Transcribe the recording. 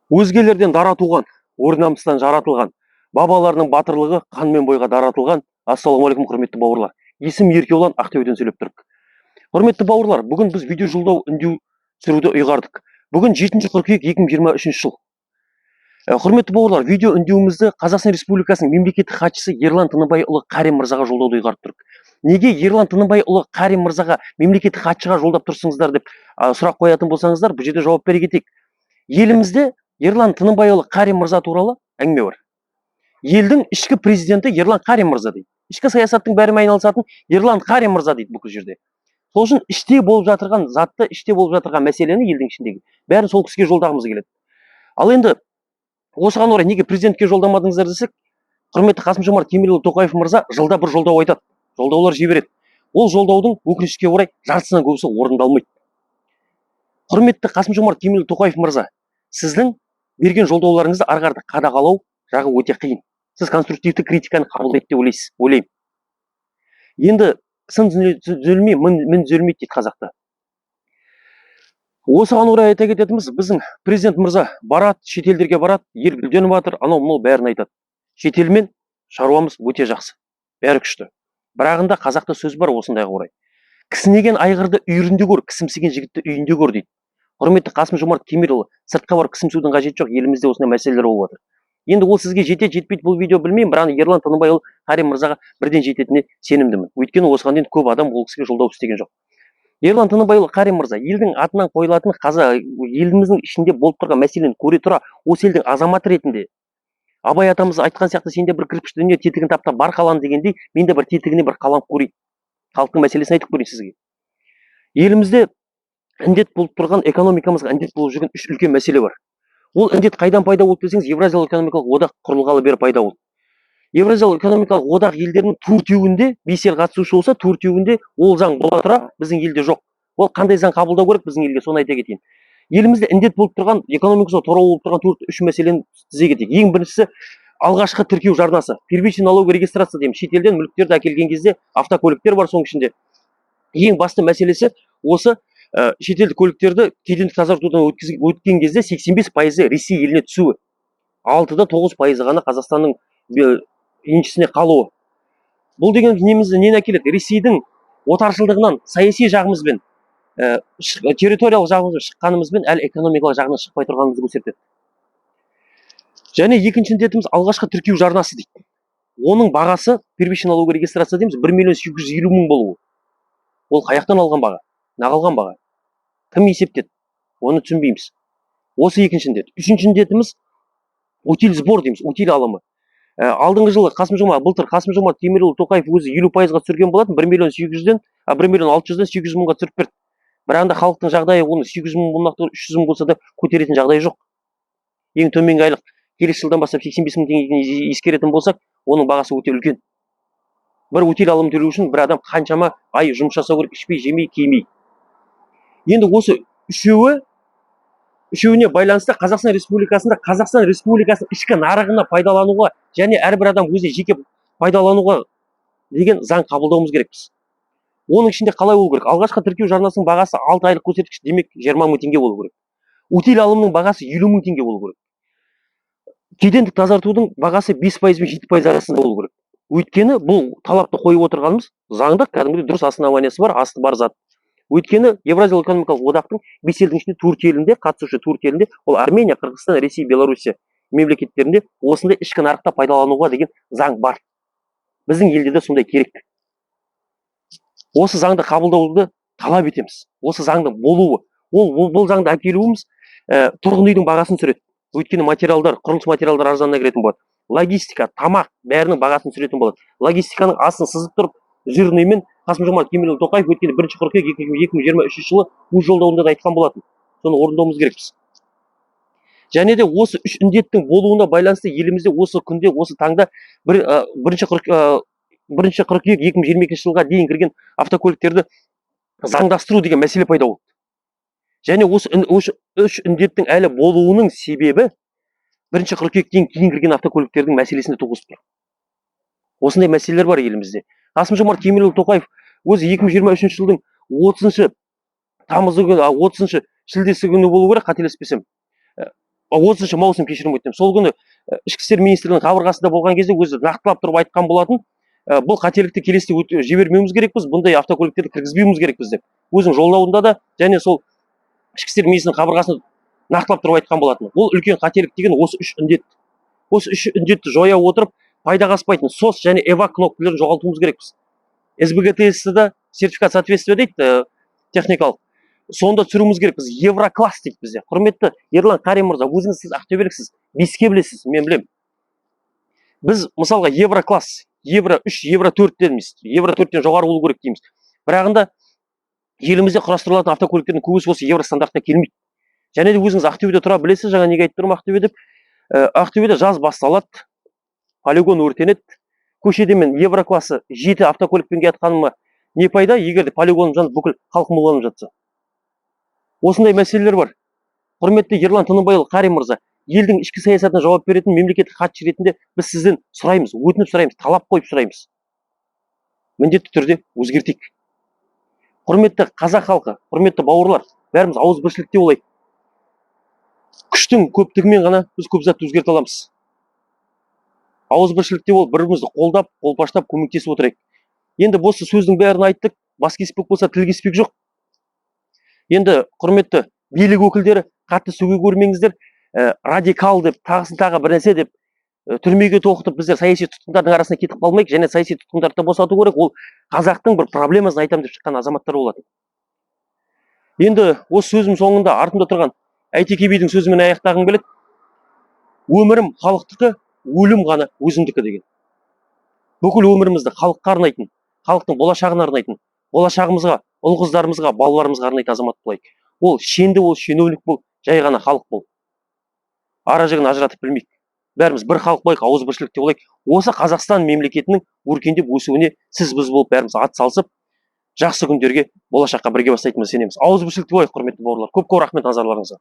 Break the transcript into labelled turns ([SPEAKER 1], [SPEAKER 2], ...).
[SPEAKER 1] Өзгелерден дара туған, өр намыстан жаратылған, бабаларының батырлығы қан мен бойға даратылған. Ассалаумағалейкум, құрметті бауырлар. Есім Еркеұлан, Ақтөбеден сөйлеп тұрмын. Құрметті бауырлар, бүгін біз видео жолдау үндеу түсіруді ұйғардық. Бүгін 7 қыркүйек 2023 жыл. Құрметті бауырлар, видео үндеуімізді Қазақстан Республикасының мемлекеттік хатшысы Ерлан Тыныбайұлы Қарин мырзаға жолдауды ұйғарып тұрмық. Неге Ерлан Тыныбайұлы Қарин мырзаға мемлекеттік хатшыға жолдап тұрсыңыздар деп сұрақ қоятын болсаңыздар, бұл жерде жауап бере кетейік. Елімізде Ерлан Тыныбайұлы Қарин мырза туралы әңгіме бар. Елдің ішкі президенті Ерлан Қарин мырза дейді. Ішкі саясаттың бәрімен айналысатын Ерлан Қарин мырза дейді бүкіл жерде. Сол үшін іште болып жатырған затты, іште болып жатырған мәселені елдің ішіндегі бәрін сол кісіге жолдағымыз келеді. Ал енді осыған орай неге президентке жолдамадыңыздар десек, құрметті Қасым-Жомарт Кемелұлы Тоқаев мырза жылда бір жолдау айтады, жолдаулар жібереді. Ол жолдаудың өкінішке орай жартысынан көбісі орындалмайды. Құрметті Қасым-Жомарт Кемелұлы Тоқаев мырза, сіздің берген жолдауларыңызды ары қарата қадағалау жағы өте қиын. Сіз конструктивті критиканы қабылдайды деп ойлаймын. Енді сын түзелмей, мін түзелмейді дейді қазақта. Осыған орай айта кететініміз, біздің президент мырза барады, шетелдерге барады, ел гүлденіп жатыр, анау-мынау бәрін айтады. Шетелмен шаруамыз өте жақсы, бәрі күшті. Бірағында қазақта сөз бар осындайға орай. Кісінеген айғырды үйірінде көр, кісімсіген жігітті үйінде көр дейді. Құрметті Қасым-Жомарт Кемелұлы, сыртқа барып кісімсудің қажеті жоқ, елімізде осындай мәселелер болып жатыр. Енді ол сізге жетпейді бұл видео білмеймін, бірақ Ерлан Тыныбайұлы Қарин мырзаға бірден жететініне сенімдімін. Өйткені осыған дейін көп адам ол кісіге жолдау істеген жоқ. Ерлан Тыныбайұлы Қарин мырза, елдің атынан қойылатын еліміздің ішінде болып тұрған мәселені көре тұра, осы елдің азаматы ретінде Абай атамыз айтқан сияқты, сенде бір кірпішті дүние тетігін таптап бар қалан дегендей, мен де бір тетігіне бір қалам көрейін. Халықтың мәселесін айтып көрейін сізге. Елімізде індет болып тұрған, экономикамызға індет болып жүрген үш үлкен мәселе бар. Ол індет қайдан пайда болды десеңіз, Евразиялық экономикалық одақ құрылғалы бері пайда болды. Евразиялық экономикалық одақ елдерінің төртеуінде 5 ел қатысушы болса, төртеуінде ол заң бола тұра біздің елде жоқ. Ол қандай заң қабылдау керек біздің елге, соны айта кетейін. Елімізде індет болып тұрған, экономикасы тұрау болып тұрған үш мәселені тізе кетейік. Ең біріншісі алғашқы тіркеу жарнасы. Первичный налоговый регистрация дейміз. Шетелден мүліктерді әкелген кезде автокөліктер бар соның ішінде. Ең басты мәселесі осы шетелдік көліктерді кедендік тазартудан өткен кезде 85% Ресей еліне түсуі. 6-да 9% ғана Қазақстанның еншісіне қалуы. Бұл деген нені әкеледі? Ресейдің отаршылдығынан саяси жағымызбен, территориялық жағымызбен шыққанымызбен әлі экономикалық жағынан шықпай тұрғанымызды көрсетеді. Және екінші індетіміз алғашқы тіркеу жарнасы дейді. Оның бағасы, первичный налоговый регистрация дейміз, 1.850.000 болуы. Ол қаяқтан алған баға? Нағалған баға? Кім есептеді? Оны түсінбейміз. Осы екінші індет. Үшінші індетіміз утиль сбор дейміз, утиль алымы. Алдыңғы жылы былтыр Қасым-Жомарт Кемелұлы Тоқаев өзі 50%-ға түсірген болатын, 1.600.000-ден 1.600.000-800.000-ға түсіріп берді. Бірақ халықтың жағдайы оны 800.000 300.000 болса да көтеретін жағдайы жоқ. Ең төменгі айлық келесі жылдан бастап 85.000 теңгені ескеретін болсақ, оның бағасы өте үлкен. Бір утиль алым төлеу үшін бір адам қаншама ай жұмыс жасау керек, ішпей, жемей, кимей. Енді осы үшеуіне байланысты Қазақстан Республикасының ішкі нарығына пайдалануға және әрбір адам өзіне жеке пайдалануға деген заң қабылдауымыз керекпіз. Оның ішінде қалай болу керек? Алғашқы тіркеу жарнасының бағасы 6 айлық көрсеткіш, демек 20.000 теңге болу керек. Утиль алымының бағасы 50.000 теңге болу керек. Кедендік тазартудың бағасы 5% мен 7% арасында болу керек. Өйткені бұл талапты қойып отырғанымыз заңда кәдімгідей дұрыс основаниясы бар, асты бар зат. Өйткені Евразиялық экономикалық одақтың 5 елдің ішінде төрт елінде, қатысушы төрт елінде, ол Армения, Қырғызстан, Ресей, Белоруссия мемлекеттерінде осындай ішкі нарықта пайдалануға деген заң бар. Біздің елде де сондай керек. Осы заңды қабылдауды талап етеміз. Осы заңдың болуы, бұл заңды әкелуіміз тұрғын үйдің бағасын түсіреді. Өйткені құрылыс материалдар арзанына кіретін болады. Логистика, тамақ бәрінің бағасын түсіретін болады. Логистиканың асын сызып тұрып, жирныймен Қасым-Жомарт Кемелұлы Тоқаев өткені 1 қыркүйек 2023 жылы өз жолдауында да айтқан болатын. Соны орындауымыз керекпіз. Және де осы үш індеттің болуына байланысты елімізде осы күнде, осы таңда 1 қыркүйек 2022 жылға дейін кірген автокөліктерді заңдастыру деген мәселе пайда болды. Және осы үш індеттің әлі болуының себебі 1 қыркүйектен кейін кірген автокөліктердің мәселесінде туғызып тұр. Осындай мәселелер бар елімізде. Қасым-Жомарт Кемелұлы Тоқаев өзі 2023 жылдың 30 шілдесі күні болу керек, қателеспесем. 30 маусым кешірім өтінемін. Сол күні ішкі істер министрлігінің қабырғасында болған кезде өзі нақтылап тұрып айтқан болатын, бұл қателікті келесіде жібермеуіміз керекпіз, бұндай автокөліктерді кіргізбеуіміз керекпіз деп. Өзінің жолдауында да және сол ішкі істер министрінің қабырғасында нақтылап тұрып айтқан болатын. Ол үлкен қателік деген осы үш індет. Осы үш індетті жоя отырып, пайдаға аспайтын СОС және ЭВАК кнопкаларын жоғалтуымыз керекпіз. СБГТС-да сертификат соответствия дейді, техникалық. Сонда түсіруіміз керекпіз. Еврокласс дейді бізде. Құрметті Ерлан Қарин мырза, өзіңіз сіз ақтөбеліксіз, беске білесіз, мен білем. Біз мысалға Еврокласс, Евро 3, Евро 4 дедіміз. Евро 4-тен жоғары болу керек дейміз. Бірағында елімізде құрастырылатын автокөліктердің көбісі осы Евро стандартына келмейді. Және де өзіңіз Ақтөбеде тұра білесіз, жаңа неге айтып тұрмын Ақтөбе деп. Ақтөбеде жаз басталады, полигон өртенеді. Көшеде мен Евроклассы 7 автокөлікпен келатқаныма не пайда, егер де полигоным жанып бүкіл халқым уланып жатса. Осындай мәселелер бар. Құрметті Ерлан Тыныбайұлы Қарин мырза, елдің ішкі саясатына жауап беретін мемлекеттік хатшы ретінде біз сізден сұраймыз, өтініп сұраймыз, талап қойып сұраймыз. Міндетті түрде өзгертейік. Құрметті қазақ халқы, құрметті бауырлар, бәріміз ауызбіршілікте болайық. Күштің көптігімен ғана біз көп затты өзгерте аламыз. Ауызбіршілікте болып, бірімізді қолдап, қолпаштап, көмектесіп отырайық. Енді осы сөздің бәрін айттық, бас кеспек болса тіл кеспек жоқ. Енді құрметті билік өкілдері қатты сөге көрмеңіздер, радикал деп, тағысын тағы бір нәрсе деп түрмеге тоқытып біздер саяси тұтқындардың арасына кетіп қалмайық, және саяси тұтқындарды босату керек. Ол қазақтың бір проблемасын айтамын деп шыққан азаматтар болады. Енді осы сөзім соңында артымда тұрған Әйтеке бидің сөзімен аяқтағым келеді. Өмірім халықтікі, өлім ғана өзіңдікі деген. Бүкіл өмірімізді халыққа арнайтын, халықтың болашағына арнайтын, болашағымызға, ұл-қыздарымызға, балаларымызға арнайтын азамат болайық. Ол шенді бол, шенеунік бол, жай ғана халық бол. Ара-жігін ажыратып білмейік. Бәріміз бір халық болайық, ауызбіршілікте болайық. Осы Қазақстан мемлекетінің өркендеп өсуіне сіз біз болып бәріміз ат салысып, жақсы күндерге, болашаққа бірге бастайтынымызға сенеміз. Ауызбіршілікте болайық, құрметті бауырлар. Көп рахмет назарларыңызға.